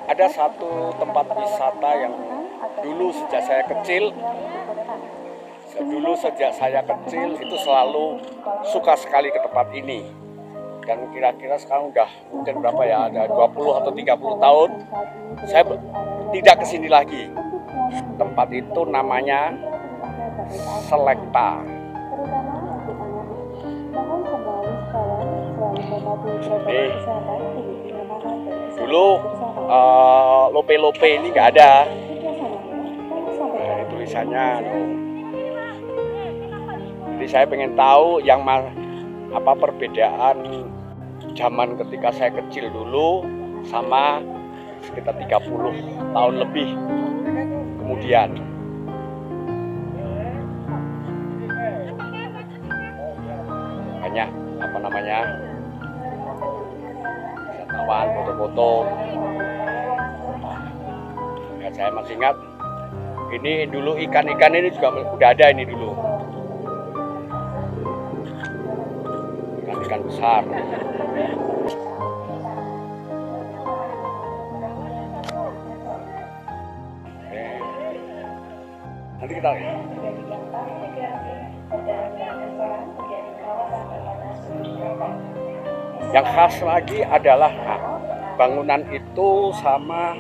Ada satu tempat wisata yang dulu sejak saya kecil itu selalu suka sekali ke tempat ini. Dan kira-kira sekarang udah mungkin berapa ya, ada 20 atau 30 tahun saya tidak kesini lagi. Tempat itu namanya Selekta. Dulu lope-lope ini nggak ada. Tulisannya. Jadi saya pengen tahu apa perbedaan zaman ketika saya kecil dulu sama sekitar 30 tahun lebih kemudian. Banyak wisatawan, foto-foto. Ya, saya masih ingat ini dulu ikan-ikan ini juga udah ada ini dulu. Ikan besar. Nanti kita lihat. Yang khas lagi adalah bangunan itu sama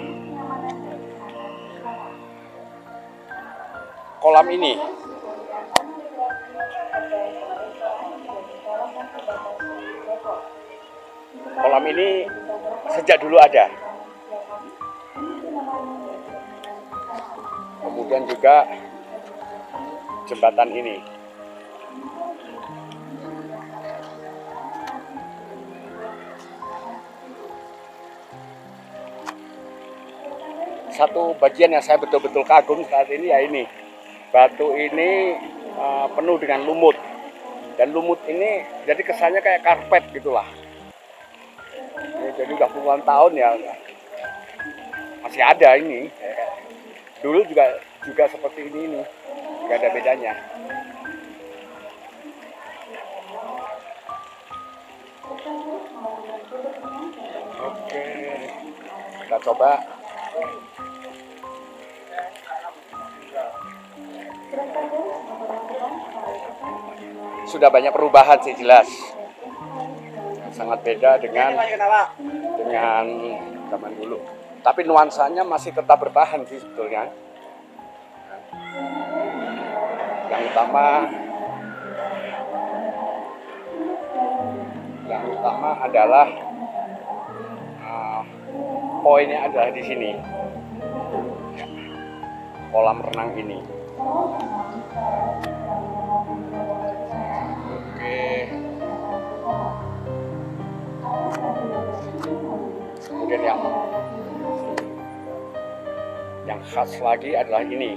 kolam ini. Kolam ini sejak dulu ada. Kemudian juga jembatan ini. Satu bagian yang saya betul-betul kagum saat ini ya ini. Batu ini penuh dengan lumut. Dan lumut ini jadi kesannya kayak karpet gitulah. Jadi udah puluhan tahun ya masih ada ini. Dulu juga seperti ini, nggak ada bedanya. Oke, kita coba. Sudah banyak perubahan sih jelas. Sangat beda dengan zaman dulu. Tapi nuansanya masih tetap bertahan sih sebetulnya. Yang utama adalah poinnya adalah di sini. Kolam renang ini. Oke. Kemudian yang khas lagi adalah ini.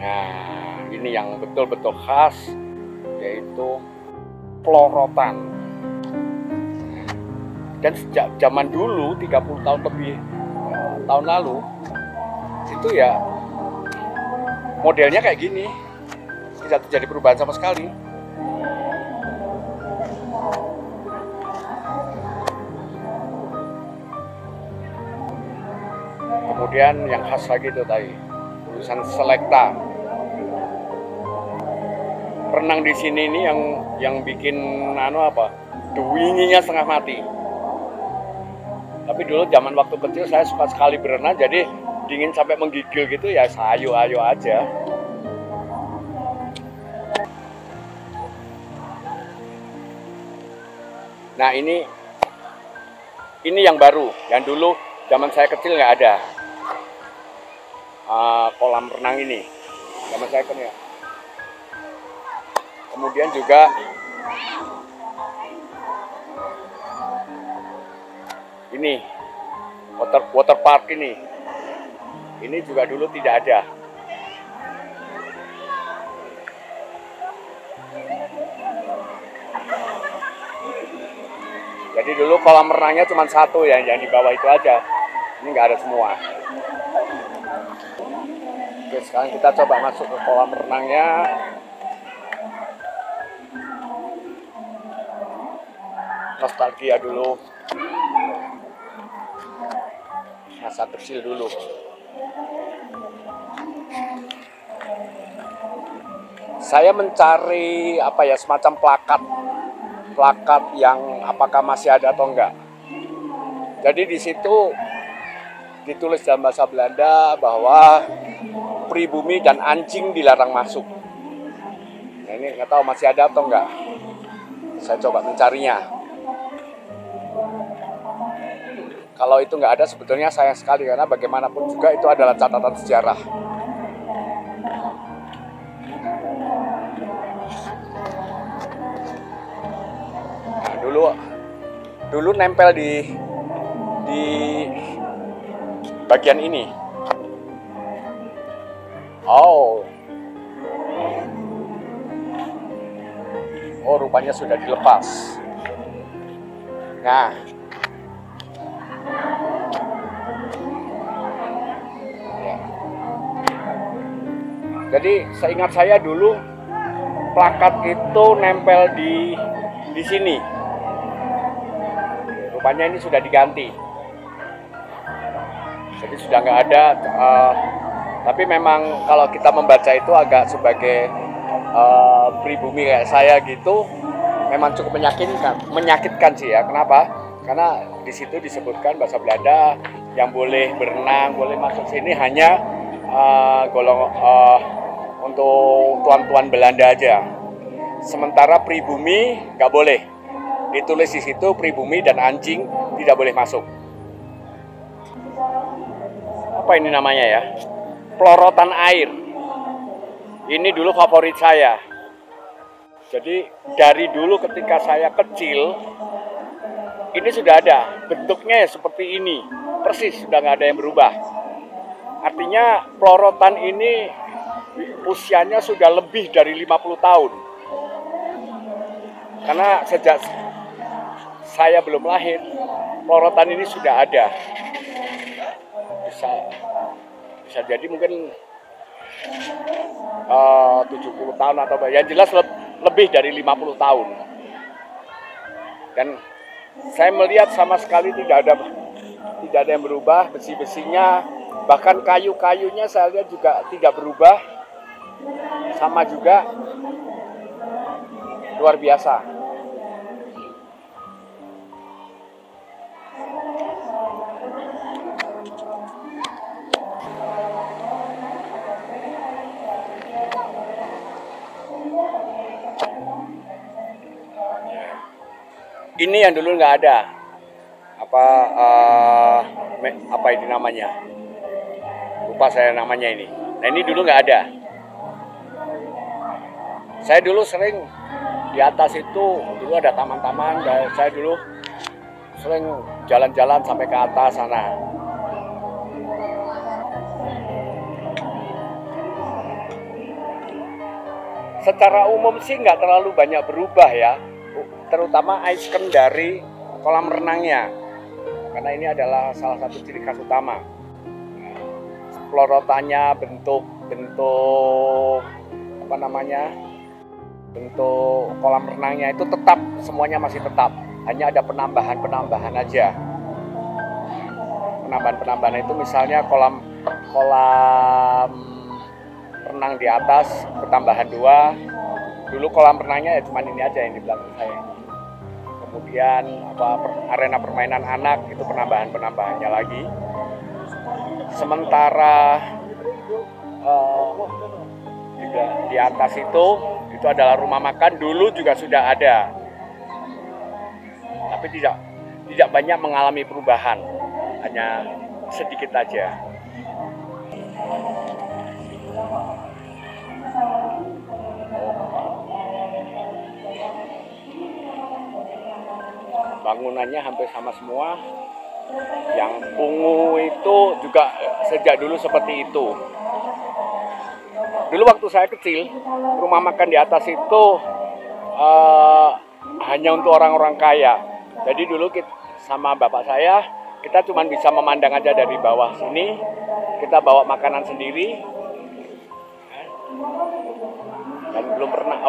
Nah, ini yang betul-betul khas, yaitu pelorotan. Dan sejak zaman dulu 30 tahun lebih tahun lalu itu ya modelnya kayak gini, tidak terjadi perubahan sama sekali. Kemudian yang khas lagi itu tadi tulisan Selekta. Renang di sini ini yang bikin dewinginya setengah mati. Tapi dulu zaman waktu kecil saya suka sekali berenang, jadi dingin sampai menggigil gitu ya, ayo aja. Nah ini yang baru, yang dulu zaman saya kecil nggak ada. Kolam renang ini, zaman saya kecil. Kemudian juga ini water park ini juga dulu tidak ada. Jadi dulu kolam renangnya cuma satu ya, yang di bawah itu aja. Ini nggak ada semua. Oke, sekarang kita coba masuk ke kolam renangnya. nostalgia dulu, masa kecil dulu. Saya mencari apa ya, semacam plakat yang apakah masih ada atau enggak. Jadi di situ ditulis dalam bahasa Belanda bahwa pribumi dan anjing dilarang masuk. Nah, ini nggak tahu masih ada atau enggak. Saya coba mencarinya. Kalau itu nggak ada sebetulnya sayang sekali, karena bagaimanapun juga itu adalah catatan sejarah. Nah, dulu nempel di bagian ini. Oh, rupanya sudah dilepas. Nah, jadi seingat saya dulu plakat itu nempel di sini. Rupanya ini sudah diganti. Jadi sudah nggak ada. Tapi memang kalau kita membaca itu agak sebagai pribumi kayak saya gitu, memang cukup menyakitkan sih ya. Kenapa? Karena di situ disebutkan bahasa Belanda yang boleh berenang, boleh masuk sini hanya untuk tuan-tuan Belanda aja. Sementara pribumi nggak boleh. Ditulis di situ pribumi dan anjing tidak boleh masuk. Apa ini namanya ya? Pelorotan air. Ini dulu favorit saya. Jadi dari dulu ketika saya kecil, ini sudah ada. Bentuknya ya seperti ini. Persis, sudah nggak ada yang berubah. Artinya pelorotan ini usianya sudah lebih dari 50 tahun. Karena sejak saya belum lahir, pelorotan ini sudah ada. Bisa jadi mungkin 70 tahun atau yang jelas lebih dari 50 tahun. Dan saya melihat sama sekali tidak ada yang berubah, besi-besinya, bahkan kayu-kayunya saya lihat juga tidak berubah, sama juga, luar biasa. Ini yang dulu nggak ada. Apa ini namanya? Lupa saya namanya ini. Nah, ini dulu nggak ada. Saya dulu sering di atas itu, dulu ada taman-taman, dan saya dulu sering jalan-jalan sampai ke atas sana. Secara umum sih nggak terlalu banyak berubah ya, terutama ikon dari kolam renangnya, karena ini adalah salah satu ciri khas utama. Pelorotannya, bentuk bentuk kolam renangnya itu tetap, semuanya masih tetap, hanya ada penambahan aja. Penambahan itu misalnya kolam renang di atas ketambahan 2. Dulu kolam renangnya ya cuma ini aja yang di belakang saya. Kemudian arena permainan anak itu penambahannya lagi. Sementara di atas itu adalah rumah makan, dulu juga sudah ada, tapi tidak banyak mengalami perubahan, hanya sedikit aja. Bangunannya hampir sama semua. Yang ungu itu juga sejak dulu seperti itu. Dulu waktu saya kecil, rumah makan di atas itu hanya untuk orang-orang kaya. Jadi dulu sama bapak saya, kita cuma bisa memandang aja dari bawah sini. Kita bawa makanan sendiri. Dan belum pernah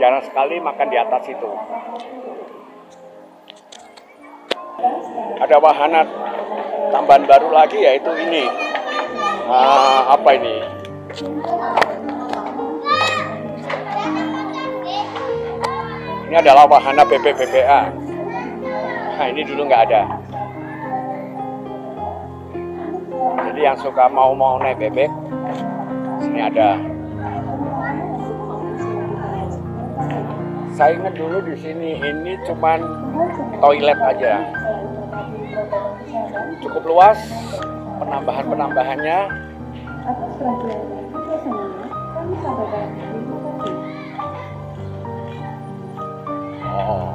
jarang sekali makan di atas itu. ada wahana tambahan baru lagi, yaitu ini. Apa ini? Ini adalah wahana bebek-bebekan. Nah, ini dulu nggak ada. Jadi yang suka mau naik bebek, sini ada. Saya ingat dulu di sini ini cuman toilet aja. Cukup luas, penambahannya. Oh.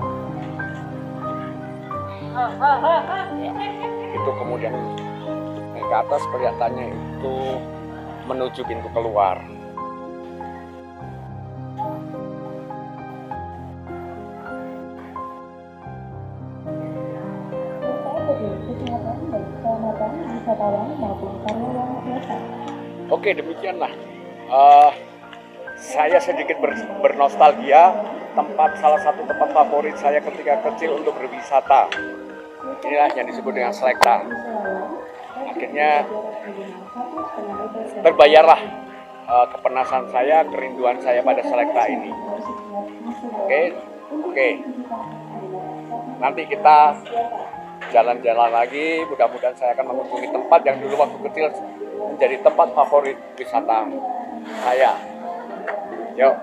Ya. Itu kemudian ke atas kelihatannya itu menuju pintu keluar. Oke, demikianlah. Saya sedikit bernostalgia salah satu tempat favorit saya ketika kecil untuk berwisata. Inilah yang disebut dengan Selekta. Akhirnya terbayarlah kepenasan saya, kerinduan saya pada Selekta ini. Oke. Nanti kita jalan-jalan lagi. Mudah-mudahan saya akan mengunjungi tempat yang dulu waktu kecil menjadi tempat favorit wisata saya. Yuk.